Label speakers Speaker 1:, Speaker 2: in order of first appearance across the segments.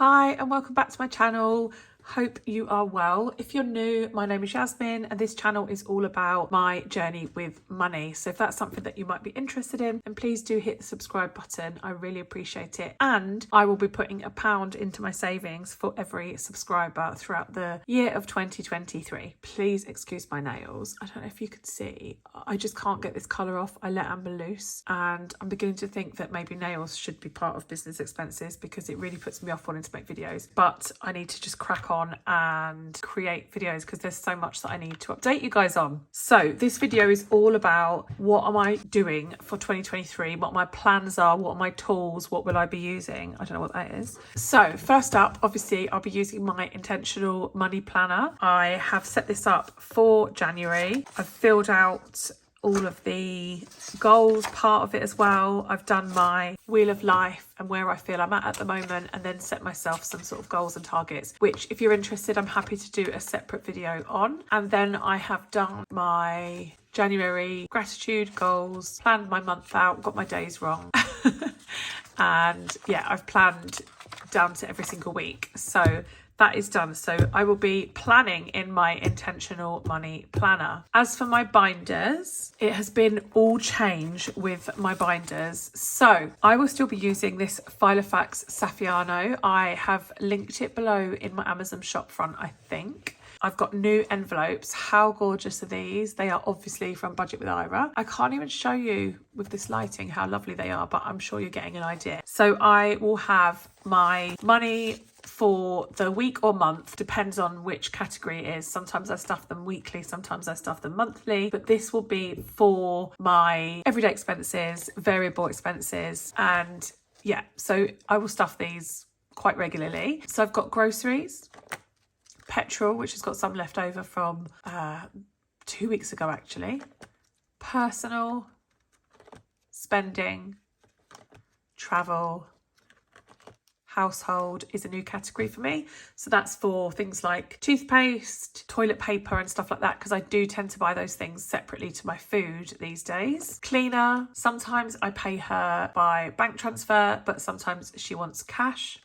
Speaker 1: Hi and welcome back to my channel. Hope you are well. If you're new, my name is Yasmine and this channel is all about my journey with money. So if that's something that you might be interested in, then please do hit the subscribe button. I really appreciate it. And I will be putting £1 into my savings for every subscriber throughout the year of 2023. Please excuse my nails. I don't know if you could see, I just can't get this colour off. I let Amber loose and I'm beginning to think that maybe nails should be part of business expenses because it really puts me off wanting to make videos. But I need to just crack on and create videos because there's so much that I need to update you guys on. So this video is all about what am I doing for 2023, what my plans are, what are my tools, what will I be using. I don't know what that is. So first up, obviously I'll be using my intentional money planner. I have set this up for January. I've filled out all of the goals part of it as well. I've done my wheel of life and where I feel I'm at the moment, and then set myself some sort of goals and targets, which if you're interested, I'm happy to do a separate video on. And then I have done my January gratitude goals, planned my month out, got my days wrong. And yeah, I've planned down to every single week. So that is done. So I will be planning in my intentional money planner. As for my binders, it has been all change with my binders. So I will still be using this Filofax Saffiano. I have linked it below in my Amazon shop front, I think. I've got new envelopes. How gorgeous are these? They are obviously from Budget with Ira. I can't even show you with this lighting how lovely they are, but I'm sure you're getting an idea. So I will have my money for the week or month, depends on which category it is. Sometimes I stuff them weekly, sometimes I stuff them monthly, but this will be for my everyday expenses, variable expenses, and yeah, so I will stuff these quite regularly. So I've got groceries, petrol, which has got some left over from 2 weeks ago actually, personal, spending, travel, household is a new category for me. So that's for things like toothpaste, toilet paper and stuff like that, because I do tend to buy those things separately to my food these days. Cleaner, sometimes I pay her by bank transfer, but sometimes she wants cash.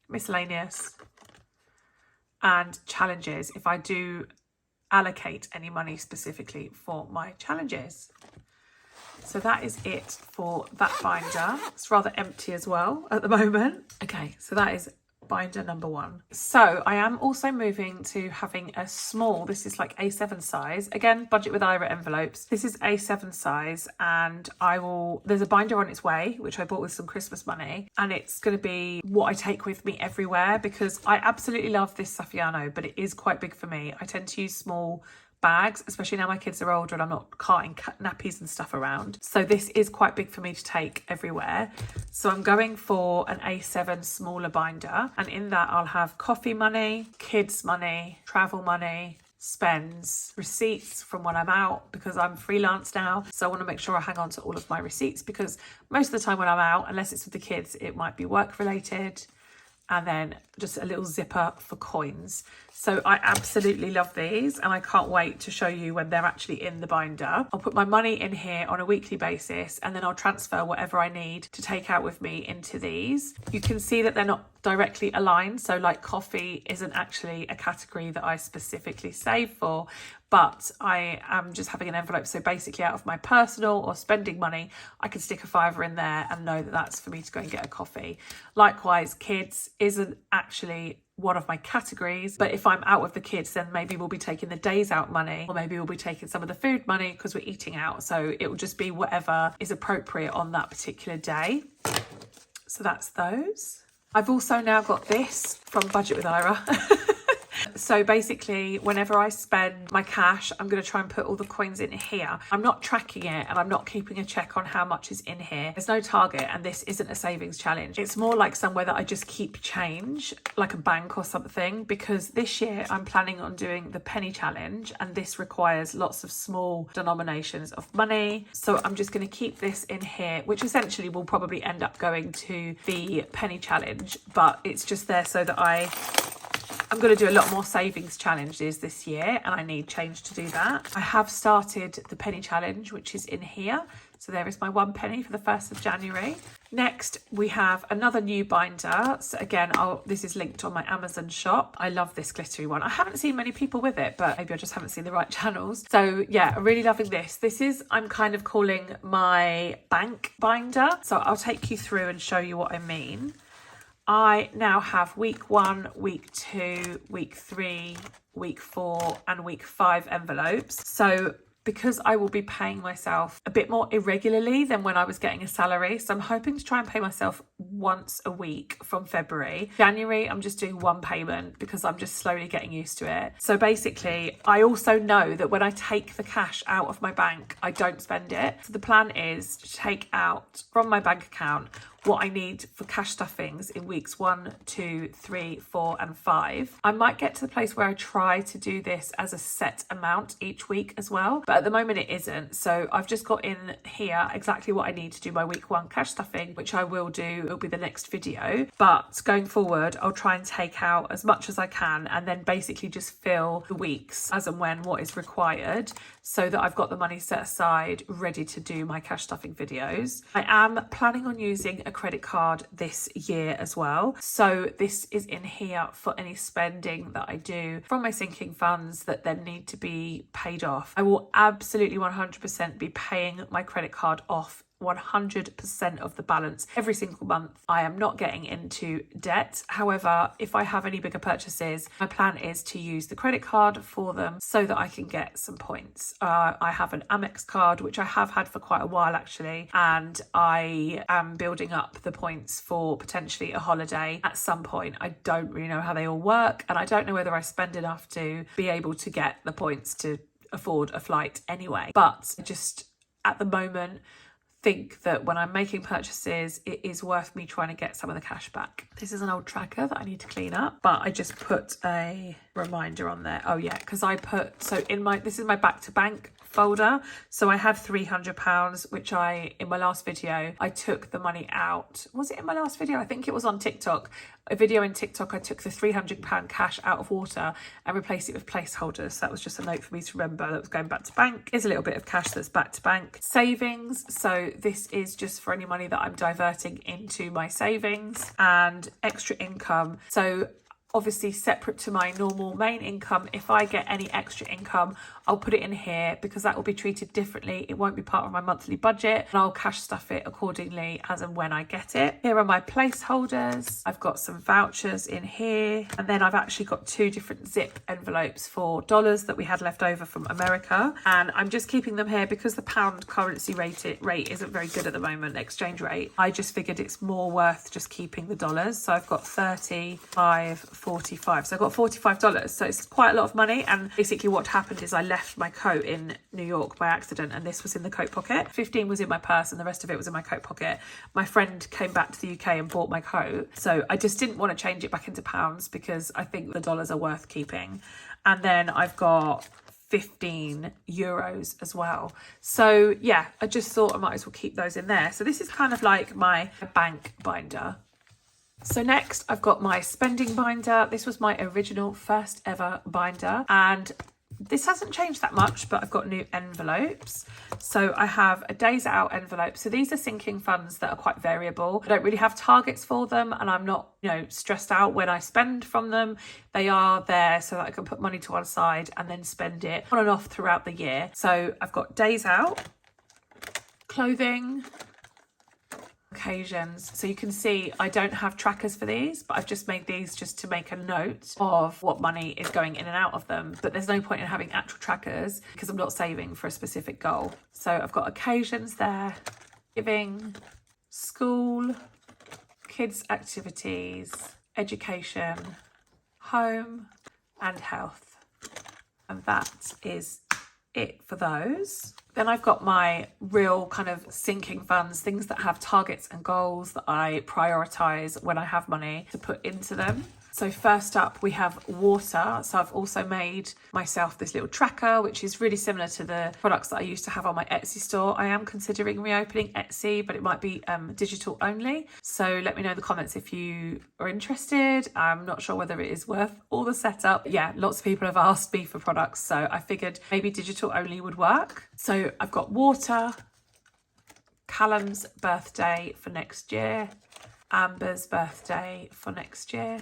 Speaker 1: Miscellaneous. And challenges, if I do allocate any money specifically for my challenges. So that is it for that binder. It's rather empty as well at the moment. Okay, so that is binder number 1. So I am also moving to having a small, this is like A7 size. Again, Budget with Ira envelopes. This is A7 size and there's a binder on its way, which I bought with some Christmas money. And it's going to be what I take with me everywhere because I absolutely love this Saffiano, but it is quite big for me. I tend to use small bags, especially now my kids are older and I'm not carting nappies and stuff around. So this is quite big for me to take everywhere. So I'm going for an A7 smaller binder, and in that I'll have coffee money, kids money, travel money, spends, receipts from when I'm out because I'm freelance now. So I want to make sure I hang on to all of my receipts because most of the time when I'm out, unless it's with the kids, it might be work related. And then just a little zipper for coins. So I absolutely love these and I can't wait to show you when they're actually in the binder. I'll put my money in here on a weekly basis and then I'll transfer whatever I need to take out with me into these. You can see that they're not directly aligned. So like coffee isn't actually a category that I specifically save for, but I am just having an envelope. So basically out of my personal or spending money, I can stick a £5 in there and know that that's for me to go and get a coffee. Likewise, kids isn't actually one of my categories, but if I'm out with the kids, then maybe we'll be taking the days out money, or maybe we'll be taking some of the food money because we're eating out. So it will just be whatever is appropriate on that particular day. So that's those. I've also now got this from Budget with Ira. So basically, whenever I spend my cash, I'm going to try and put all the coins in here. I'm not tracking it and I'm not keeping a check on how much is in here. There's no target and this isn't a savings challenge. It's more like somewhere that I just keep change, like a bank or something, because this year I'm planning on doing the penny challenge and this requires lots of small denominations of money. So I'm just going to keep this in here, which essentially will probably end up going to the penny challenge, but it's just there so that I'm going to do a lot more savings challenges this year and I need change to do that. I have started the penny challenge, which is in here. So there is my 1 penny for the 1st of January. Next, we have another new binder. So again, this is linked on my Amazon shop. I love this glittery one. I haven't seen many people with it, but maybe I just haven't seen the right channels. So yeah, I'm really loving this. This is, I'm kind of calling my bank binder. So I'll take you through and show you what I mean. I now have week 1, week 2, week 3, week 4, and week 5 envelopes. So because I will be paying myself a bit more irregularly than when I was getting a salary. So I'm hoping to try and pay myself once a week from February. January, I'm just doing one payment because I'm just slowly getting used to it. So basically, I also know that when I take the cash out of my bank, I don't spend it. So the plan is to take out from my bank account what I need for cash stuffings in weeks 1, 2, 3, 4, and 5. I might get to the place where I try to do this as a set amount each week as well, but at the moment it isn't. So I've just got in here exactly what I need to do my week 1 cash stuffing, which I will do. It'll be the next video, but going forward, I'll try and take out as much as I can and then basically just fill the weeks as and when what is required so that I've got the money set aside ready to do my cash stuffing videos. I am planning on using a credit card this year as well. So this is in here for any spending that I do from my sinking funds that then need to be paid off. I will absolutely 100% be paying my credit card off 100% of the balance every single month. I am not getting into debt. However, if I have any bigger purchases, my plan is to use the credit card for them so that I can get some points. I have an Amex card, which I have had for quite a while actually, and I am building up the points for potentially a holiday at some point. I don't really know how they all work, and I don't know whether I spend enough to be able to get the points to afford a flight anyway. But just at the moment, think that when I'm making purchases, it is worth me trying to get some of the cash back. This is an old tracker that I need to clean up, but I just put a reminder on there. Oh yeah, because I put, so in my, this is my back to bank folder. So I had £300, which in my last video, I took the money out. Was it in my last video? I think it was on TikTok. A video in TikTok, I took the £300 cash out of water and replaced it with placeholders. So that was just a note for me to remember that was going back to bank. Here's a little bit of cash that's back to bank. Savings. So this is just for any money that I'm diverting into my savings. And extra income. So obviously separate to my normal main income, if I get any extra income, I'll put it in here because that will be treated differently. It won't be part of my monthly budget, and I'll cash stuff it accordingly as and when I get it. Here are my placeholders. I've got some vouchers in here, and then I've actually got 2 different zip envelopes for dollars that we had left over from America, and I'm just keeping them here because the pound currency rate isn't very good at the moment, exchange rate. I just figured it's more worth just keeping the dollars. So I've got 35, 45. So I've got $45. So it's quite a lot of money. And basically what happened is I left my coat in New York by accident, and this was in the coat pocket. 15 was in my purse and the rest of it was in my coat pocket. My friend came back to the UK and bought my coat. So I just didn't want to change it back into pounds because I think the dollars are worth keeping. And then I've got 15 euros as well. So yeah, I just thought I might as well keep those in there. So this is kind of like my bank binder. So next I've got my spending binder. This was my original first ever binder, and this hasn't changed that much, but I've got new envelopes. So I have a days out envelope. So these are sinking funds that are quite variable. I don't really have targets for them, and I'm not, stressed out when I spend from them. They are there so that I can put money to one side and then spend it on and off throughout the year. So I've got days out, clothing, occasions. So you can see I don't have trackers for these, but I've just made these just to make a note of what money is going in and out of them. But there's no point in having actual trackers because I'm not saving for a specific goal. So I've got occasions there, giving, school, kids activities, education, home, and health. And that is it for those. Then I've got my real kind of sinking funds, things that have targets and goals that I prioritize when I have money to put into them. So first up we have water. So I've also made myself this little tracker, which is really similar to the products that I used to have on my Etsy store. I am considering reopening Etsy, but it might be digital only. So let me know in the comments if you are interested. I'm not sure whether it is worth all the setup. Yeah, lots of people have asked me for products, so I figured maybe digital only would work. So I've got water, Callum's birthday for next year, Amber's birthday for next year,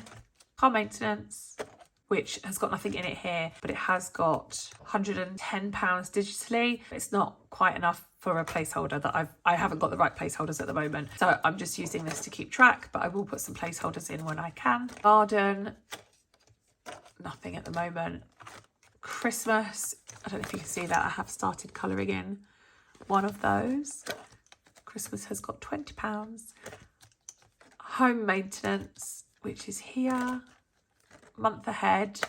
Speaker 1: car maintenance, which has got nothing in it here, but it has got £110 digitally. It's not quite enough for a placeholder that I haven't got the right placeholders at the moment. So I'm just using this to keep track, but I will put some placeholders in when I can. Garden, nothing at the moment. Christmas, I don't know if you can see that. I have started colouring in one of those. Christmas has got £20. Home maintenance, which is here. Month ahead,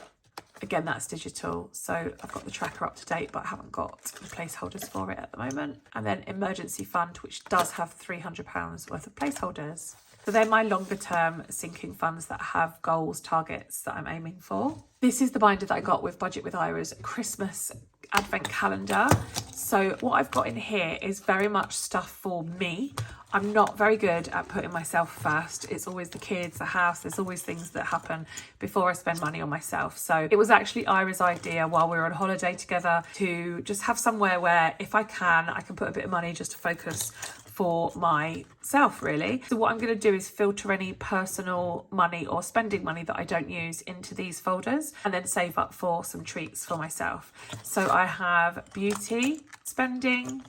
Speaker 1: again that's digital, so I've got the tracker up to date but I haven't got the placeholders for it at the moment. And then emergency fund, which does have £300 worth of placeholders. So they're my longer term sinking funds that have goals, targets that I'm aiming for. This is the binder that I got with Budget with Ira's Christmas advent calendar. So what I've got in here is very much stuff for me. I'm not very good at putting myself first. It's always the kids, the house. There's always things that happen before I spend money on myself. So it was actually Ira's idea while we were on holiday together to just have somewhere where if I can put a bit of money just to focus for myself, really. So what I'm going to do is filter any personal money or spending money that I don't use into these folders and then save up for some treats for myself. So I have beauty, spending,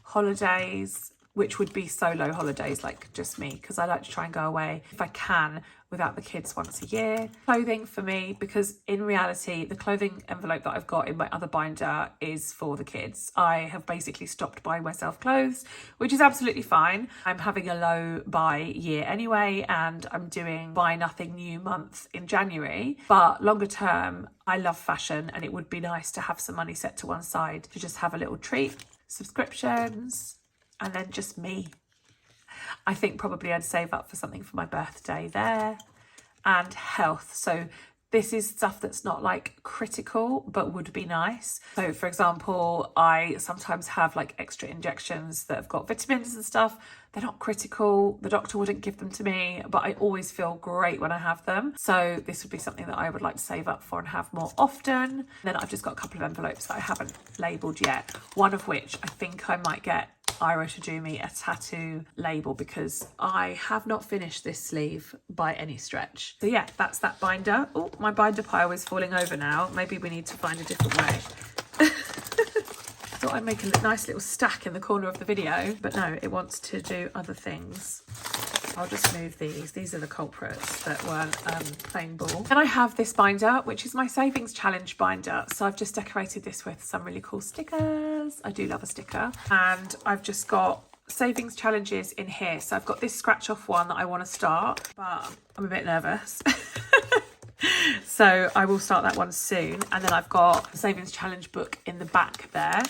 Speaker 1: holidays, which would be solo holidays, like just me, because I like to try and go away if I can without the kids once a year. Clothing for me, because in reality, the clothing envelope that I've got in my other binder is for the kids. I have basically stopped buying myself clothes, which is absolutely fine. I'm having a low buy year anyway, and I'm doing buy nothing new month in January. But longer term, I love fashion and it would be nice to have some money set to one side to just have a little treat. Subscriptions, and then just me. I think probably I'd save up for something for my birthday there. And health. So this is stuff that's not like critical, but would be nice. So for example, I sometimes have like extra injections that have got vitamins and stuff. They're not critical. The doctor wouldn't give them to me, but I always feel great when I have them. So this would be something that I would like to save up for and have more often. And then I've just got a couple of envelopes that I haven't labelled yet. One of which I think I might get Ira to do me a tattoo label because I have not finished this sleeve by any stretch. So yeah, that's that binder. Oh, my binder pile is falling over now. Maybe we need to find a different way. Thought I'd make a nice little stack in the corner of the video, but no, it wants to do other things. I'll just move these. These are the culprits that weren't plain ball. Then I have this binder, which is my savings challenge binder. So I've just decorated this with some really cool stickers. I do love a sticker. And I've just got savings challenges in here. So I've got this scratch off one that I want to start, but I'm a bit nervous. So I will start that one soon. And then I've got a savings challenge book in the back there.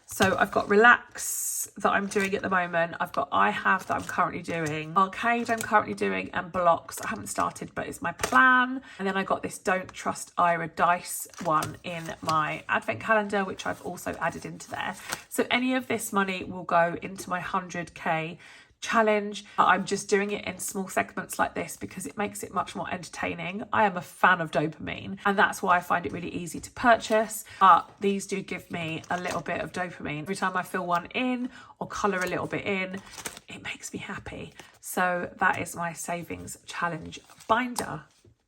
Speaker 1: So I've got Relax that I'm doing at the moment. I've got I Have that I'm currently doing. Arcade I'm currently doing, and Blocks I haven't started, but it's my plan. And then I got this Don't Trust Ira Dice one in my advent calendar, which I've also added into there. So any of this money will go into my 100k challenge. I'm just doing it in small segments like this because it makes it much more entertaining. I am a fan of dopamine and that's why I find it really easy to purchase, but these do give me a little bit of dopamine. Every time I fill one in or colour a little bit in, it makes me happy. So that is my savings challenge binder.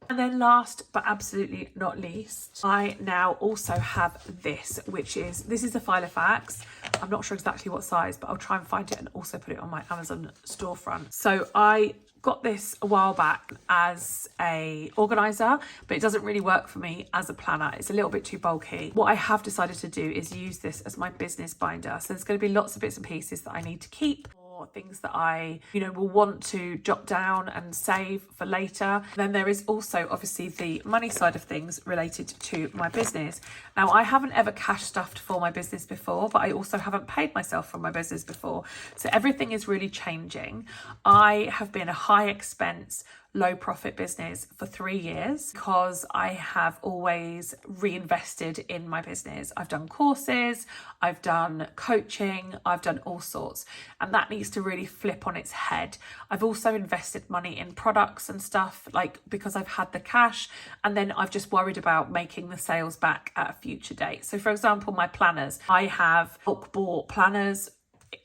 Speaker 1: And then last but absolutely not least, I now also have this, this is a Filofax. I'm not sure exactly what size, but I'll try and find it and also put it on my Amazon storefront. So I got this a while back as a organizer, but it doesn't really work for me as a planner. It's a little bit too bulky. What I have decided to do is use this as my business binder. So there's going to be lots of bits and pieces that I need to keep, things that I, will want to jot down and save for later. Then there is also obviously the money side of things related to my business. Now, I haven't ever cash stuffed for my business before, but I also haven't paid myself for my business before. So everything is really changing. I have been a high expense, low profit business for 3 years because I have always reinvested in my business. I've done courses, I've done coaching, I've done all sorts, and that needs to really flip on its head. I've also invested money in products and stuff, like because I've had the cash, and then I've just worried about making the sales back at a future date. So for example, my planners, I have bulk bought planners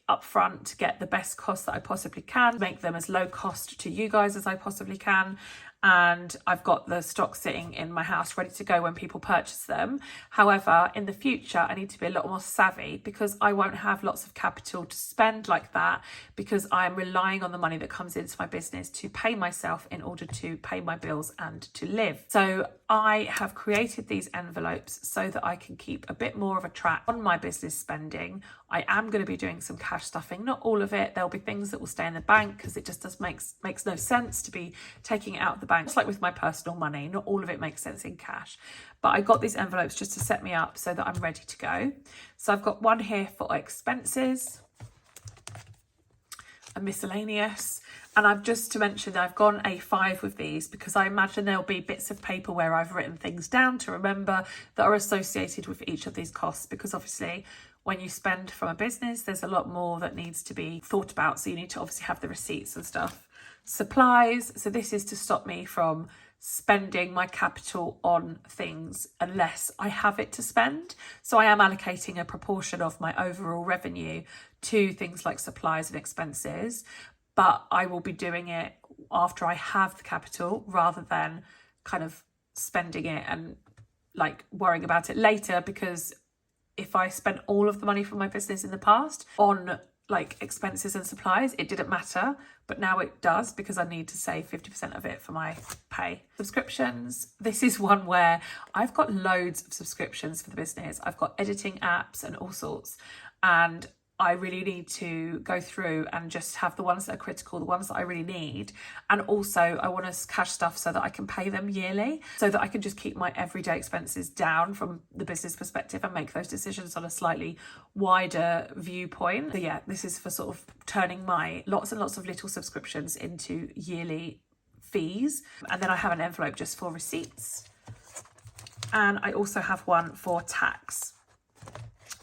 Speaker 1: up front to get the best cost that I possibly can, make them as low cost to you guys as I possibly can. And I've got the stock sitting in my house ready to go when people purchase them. However, in the future, I need to be a lot more savvy because I won't have lots of capital to spend like that, because I'm relying on the money that comes into my business to pay myself in order to pay my bills and to live. So I have created these envelopes so that I can keep a bit more of a track on my business spending. I am going to be doing some cash stuffing, not all of it. There'll be things that will stay in the bank because it just makes no sense to be taking it out of the bank. Just like with my personal money, not all of it makes sense in cash. But I got these envelopes just to set me up so that I'm ready to go. So I've got one here for expenses, a miscellaneous, and I've just to mention I've gone A5 with these because I imagine there'll be bits of paper where I've written things down to remember that are associated with each of these costs, because obviously when you spend from a business, there's a lot more that needs to be thought about. So you need to obviously have the receipts and stuff. Supplies. So this is to stop me from spending my capital on things unless I have it to spend. So I am allocating a proportion of my overall revenue to things like supplies and expenses, but I will be doing it after I have the capital rather than kind of spending it and like worrying about it later, because if I spent all of the money from my business in the past on like expenses and supplies, it didn't matter, but now it does because I need to save 50% of it for my pay. Subscriptions. This is one where I've got loads of subscriptions for the business. I've got editing apps and all sorts, and I really need to go through and just have the ones that are critical, the ones that I really need. And also I want to cash stuff so that I can pay them yearly, so that I can just keep my everyday expenses down from the business perspective and make those decisions on a slightly wider viewpoint. So yeah, this is for sort of turning my lots and lots of little subscriptions into yearly fees. And then I have an envelope just for receipts. And I also have one for tax.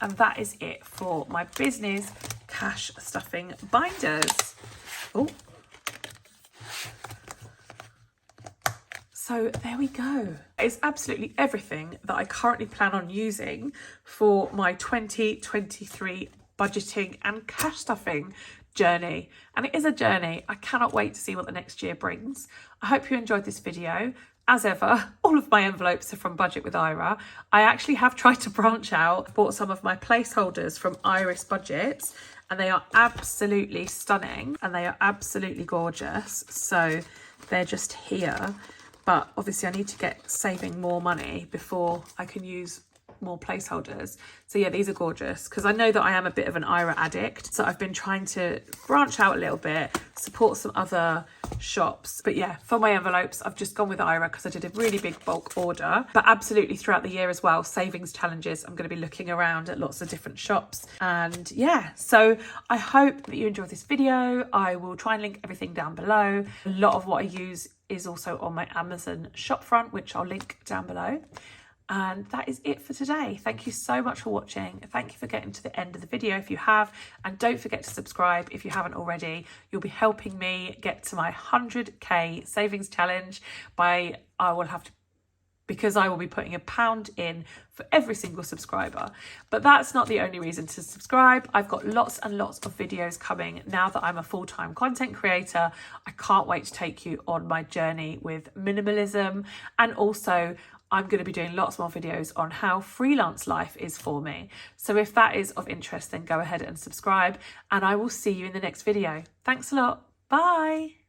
Speaker 1: And that is it for my business cash stuffing binders. Oh. So there we go. It's absolutely everything that I currently plan on using for my 2023 budgeting and cash stuffing journey. And it is a journey. I cannot wait to see what the next year brings. I hope you enjoyed this video. As ever, all of my envelopes are from Budget with Ira. I actually have tried to branch out, bought some of my placeholders from Iris Budgets, and they are absolutely stunning and they are absolutely gorgeous. So they're just here, but obviously I need to get saving more money before I can use more placeholders. So yeah, these are gorgeous because I know that I am a bit of an Ira addict, so I've been trying to branch out a little bit, support some other shops. But yeah, for my envelopes I've just gone with Ira because I did a really big bulk order. But absolutely throughout the year as well, savings challenges, I'm going to be looking around at lots of different shops. And yeah, so I hope that you enjoyed this video. I will try and link everything down below. A lot of what I use is also on my Amazon shopfront, which I'll link down below. And that is it for today. Thank you so much for watching. Thank you for getting to the end of the video if you have. And don't forget to subscribe if you haven't already. You'll be helping me get to my 100k savings challenge because I will be putting £1 in for every single subscriber. But that's not the only reason to subscribe. I've got lots and lots of videos coming now that I'm a full-time content creator. I can't wait to take you on my journey with minimalism, and also I'm going to be doing lots more videos on how freelance life is for me. So if that is of interest, then go ahead and subscribe, and I will see you in the next video. Thanks a lot. Bye.